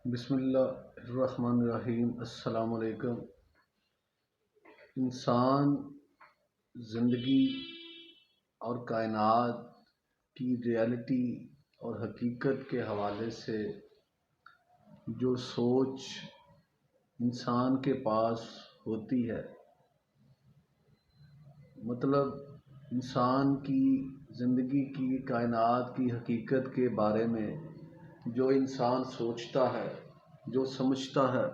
بسم اللہ الرحمن الرحیم۔ السلام علیکم۔ انسان زندگی اور کائنات کی ریالٹی اور حقیقت کے حوالے سے جو سوچ انسان کے پاس ہوتی ہے، مطلب انسان کی زندگی کی کائنات کی حقیقت کے بارے میں جو انسان سوچتا ہے، جو سمجھتا ہے،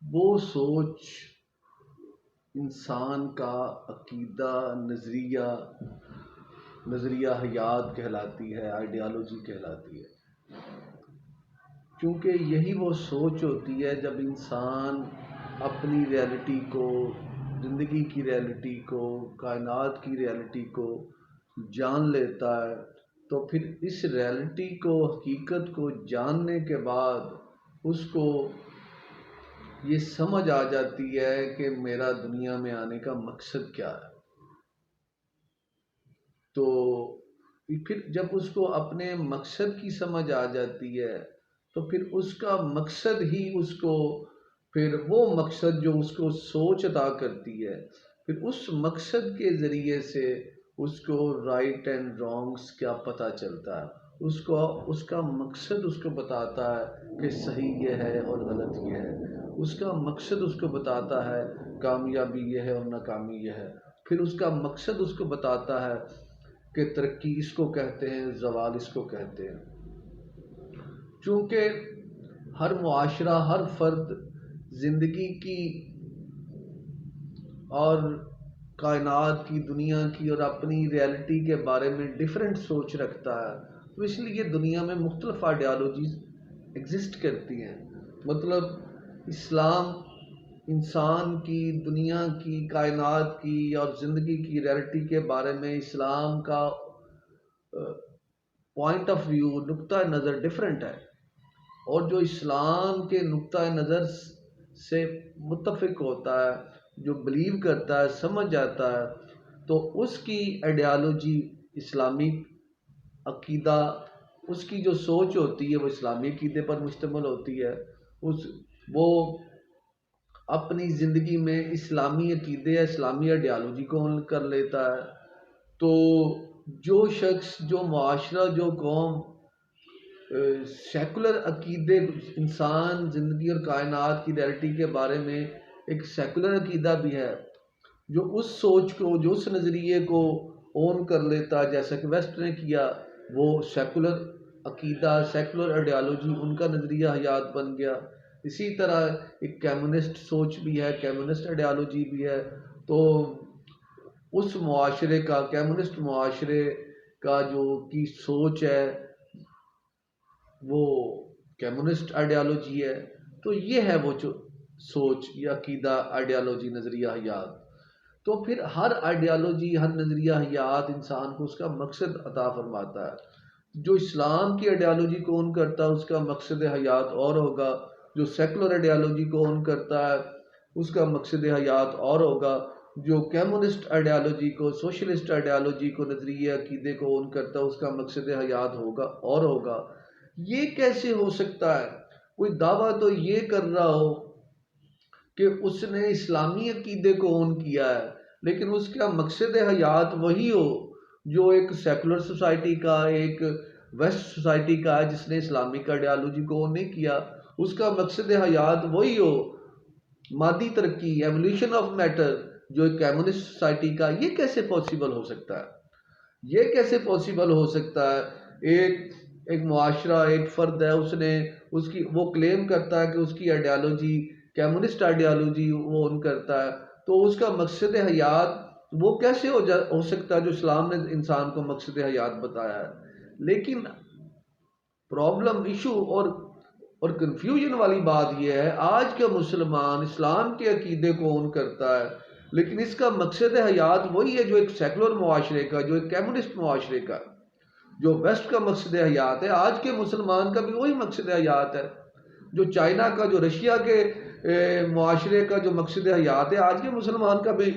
وہ سوچ انسان کا عقیدہ، نظریہ حیات کہلاتی ہے، آئیڈیالوجی کہلاتی ہے۔ کیونکہ یہی وہ سوچ ہوتی ہے جب انسان اپنی ریالٹی کو، زندگی کی ریالٹی کو، کائنات کی ریالٹی کو جان لیتا ہے، تو پھر اس ریالٹی کو، حقیقت کو جاننے کے بعد اس کو یہ سمجھ آ جاتی ہے کہ میرا دنیا میں آنے کا مقصد کیا ہے۔ تو پھر جب اس کو اپنے مقصد کی سمجھ آ جاتی ہے تو پھر اس کا مقصد ہی اس کو، پھر وہ مقصد جو اس کو سوچ عطا کرتی ہے، پھر اس مقصد کے ذریعے سے اس کو رائٹ اینڈ رانگس کیا پتہ چلتا ہے، اس کا مقصد اس کو بتاتا ہے کہ صحیح یہ ہے اور غلط یہ ہے، اس کا مقصد اس کو بتاتا ہے کامیابی یہ ہے اور ناکامی یہ ہے، پھر اس کا مقصد اس کو بتاتا ہے کہ ترقی اس کو کہتے ہیں، زوال اس کو کہتے ہیں۔ چونکہ ہر معاشرہ، ہر فرد زندگی کی اور کائنات کی، دنیا کی اور اپنی ریالٹی کے بارے میں ڈیفرنٹ سوچ رکھتا ہے، تو اس لیے دنیا میں مختلف آئیڈیالوجیز ایگزسٹ کرتی ہیں۔ مطلب اسلام انسان کی، دنیا کی، کائنات کی اور زندگی کی ریالٹی کے بارے میں اسلام کا پوائنٹ آف ویو، نقطہ نظر ڈیفرنٹ ہے، اور جو اسلام کے نقطہ نظر سے متفق ہوتا ہے، جو بلیو کرتا ہے، سمجھ جاتا ہے، تو اس کی آئیڈیالوجی، اسلامی عقیدہ، اس کی جو سوچ ہوتی ہے وہ اسلامی عقیدے پر مشتمل ہوتی ہے۔ وہ اپنی زندگی میں اسلامی عقیدے یا اسلامی آئیڈیالوجی کو کر لیتا ہے۔ تو جو شخص، جو معاشرہ، جو قوم سیکولر عقیدے، انسان زندگی اور کائنات کی ریالٹی کے بارے میں ایک سیکولر عقیدہ بھی ہے، جو اس سوچ کو، جو اس نظریے کو اون کر لیتا ہے، جیسا کہ ویسٹ نے کیا، وہ سیکولر عقیدہ، سیکولر آئیڈیالوجی ان کا نظریہ حیات بن گیا۔ اسی طرح ایک کمیونسٹ سوچ بھی ہے، کمیونسٹ آئیڈیالوجی بھی ہے، تو اس معاشرے کا، کمیونسٹ معاشرے کا جو کی سوچ ہے وہ کمیونسٹ آئیڈیالوجی ہے۔ تو یہ ہے وہ جو سوچ یا عقیدہ، آئیڈیالوجی، نظریہ حیات۔ تو پھر ہر آئیڈیالوجی، ہر نظریہ حیات انسان کو اس کا مقصد عطا فرماتا ہے۔ جو اسلام کی آئیڈیالوجی کو اون کرتا ہے اس کا مقصد حیات اور ہوگا، جو سیکولر آئیڈیالوجی کو اون کرتا ہے اس کا مقصد حیات اور ہوگا، جو کمیونسٹ آئیڈیالوجی کو، سوشلسٹ آئیڈیالوجی کو، نظریہ عقیدے کو اون کرتا ہے اس کا مقصد حیات ہوگا اور ہوگا۔ یہ کیسے ہو سکتا ہے؟ کوئی دعویٰ تو یہ کر رہا ہو کہ اس نے اسلامی عقیدے کو اون کیا ہے، لیکن اس کا مقصد حیات وہی ہو جو ایک سیکولر سوسائٹی کا، ایک ویسٹ سوسائٹی کا ہے جس نے اسلامک آئیڈیالوجی کو اون نہیں کیا، اس کا مقصد حیات وہی ہو مادی ترقی، ایولیوشن آف میٹر، جو ایک کمیونسٹ سوسائٹی کا۔ یہ کیسے پاسبل ہو سکتا ہے؟ یہ کیسے پاسبل ہو سکتا ہے؟ ایک معاشرہ، ایک فرد ہے، وہ کلیم کرتا ہے کہ اس کی آئیڈیالوجی کمیونسٹ آئیڈیالوجی وہ اون کرتا ہے، تو اس کا مقصد حیات وہ کیسے ہو سکتا ہے جو اسلام نے انسان کو مقصد حیات بتایا ہے؟ لیکن پرابلم، ایشو اور کنفیوژن والی بات یہ ہے، آج کا مسلمان اسلام کے عقیدے کو اون کرتا ہے، لیکن اس کا مقصد حیات وہی ہے جو ایک سیکولر معاشرے کا، جو ایک کمیونسٹ معاشرے کا، جو ویسٹ کا مقصد حیات ہے۔ آج کے مسلمان کا بھی وہی مقصد حیات ہے، جو چائنا کا، جو رشیا کے معاشرے کا جو مقصد حیات ہے، آج کے مسلمان کا بھی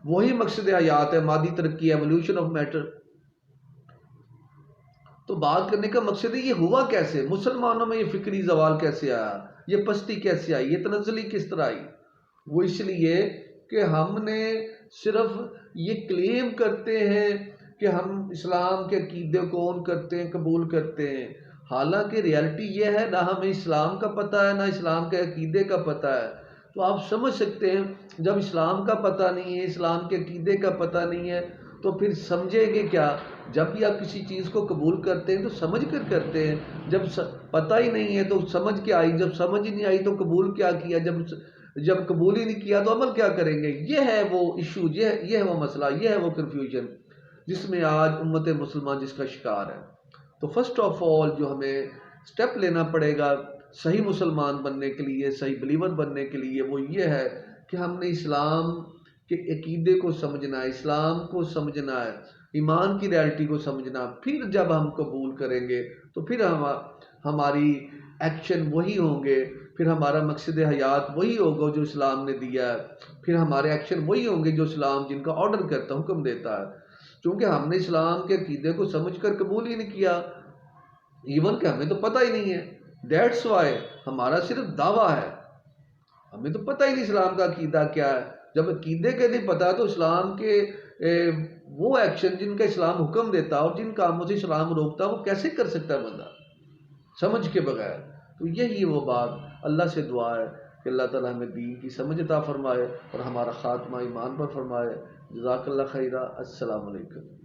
وہی مقصد حیات ہے، مادی ترقی، ایولیوشن آف میٹر۔ تو بات کرنے کا مقصد ہے یہ ہوا کیسے، مسلمانوں میں یہ فکری زوال کیسے آیا، یہ پستی کیسے آئی، یہ تنزلی کس طرح آئی؟ وہ اس لیے کہ ہم نے صرف یہ کلیم کرتے ہیں کہ ہم اسلام کے عقیدے کو اون کرتے ہیں، قبول کرتے ہیں، حالانکہ ریالٹی یہ ہے نہ ہمیں اسلام کا پتہ ہے نہ اسلام کے عقیدے کا پتہ ہے۔ تو آپ سمجھ سکتے ہیں جب اسلام کا پتہ نہیں ہے، اسلام کے عقیدے کا پتہ نہیں ہے، تو پھر سمجھیں گے کیا؟ جب بھی آپ کسی چیز کو قبول کرتے ہیں تو سمجھ کر کرتے ہیں، جب پتہ ہی نہیں ہے تو سمجھ کے آئی، جب سمجھ ہی نہیں آئی تو قبول کیا کیا، جب قبول ہی نہیں کیا تو عمل کیا کریں گے؟ یہ ہے وہ ایشو، یہ ہے وہ مسئلہ، یہ ہے وہ کنفیوژن جس میں آج امت مسلمان جس کا شکار ہے۔ تو فرسٹ آف آل جو ہمیں سٹیپ لینا پڑے گا صحیح مسلمان بننے کے لیے، صحیح بلیور بننے کے لیے، وہ یہ ہے کہ ہم نے اسلام کے عقیدے کو سمجھنا ہے، اسلام کو سمجھنا ہے، ایمان کی ریالٹی کو سمجھنا۔ پھر جب ہم قبول کریں گے تو پھر ہماری ایکشن وہی ہوں گے، پھر ہمارا مقصد حیات وہی ہوگا جو اسلام نے دیا ہے، پھر ہمارے ایکشن وہی ہوں گے جو اسلام جن کا آرڈر کرتا ہے، حکم دیتا ہے۔ چونکہ ہم نے اسلام کے عقیدے کو سمجھ کر قبول ہی نہیں کیا، ایون کہ ہمیں تو پتہ ہی نہیں ہے، دیٹس وائی ہمارا صرف دعویٰ ہے، ہمیں تو پتہ ہی نہیں اسلام کا عقیدہ کیا ہے۔ جب عقیدے کے نہیں پتہ تو اسلام کے وہ ایکشن جن کا اسلام حکم دیتا اور جن کاموں سے اسلام روکتا وہ کیسے کر سکتا ہے بندہ سمجھ کے بغیر؟ تو یہی وہ بات، اللہ سے دعا ہے کہ اللہ تعالیٰ ہمیں دین کی سمجھ عطا فرمائے اور ہمارا خاتمہ ایمان پر فرمائے۔ جزاک اللہ خیرہ، السلام علیکم۔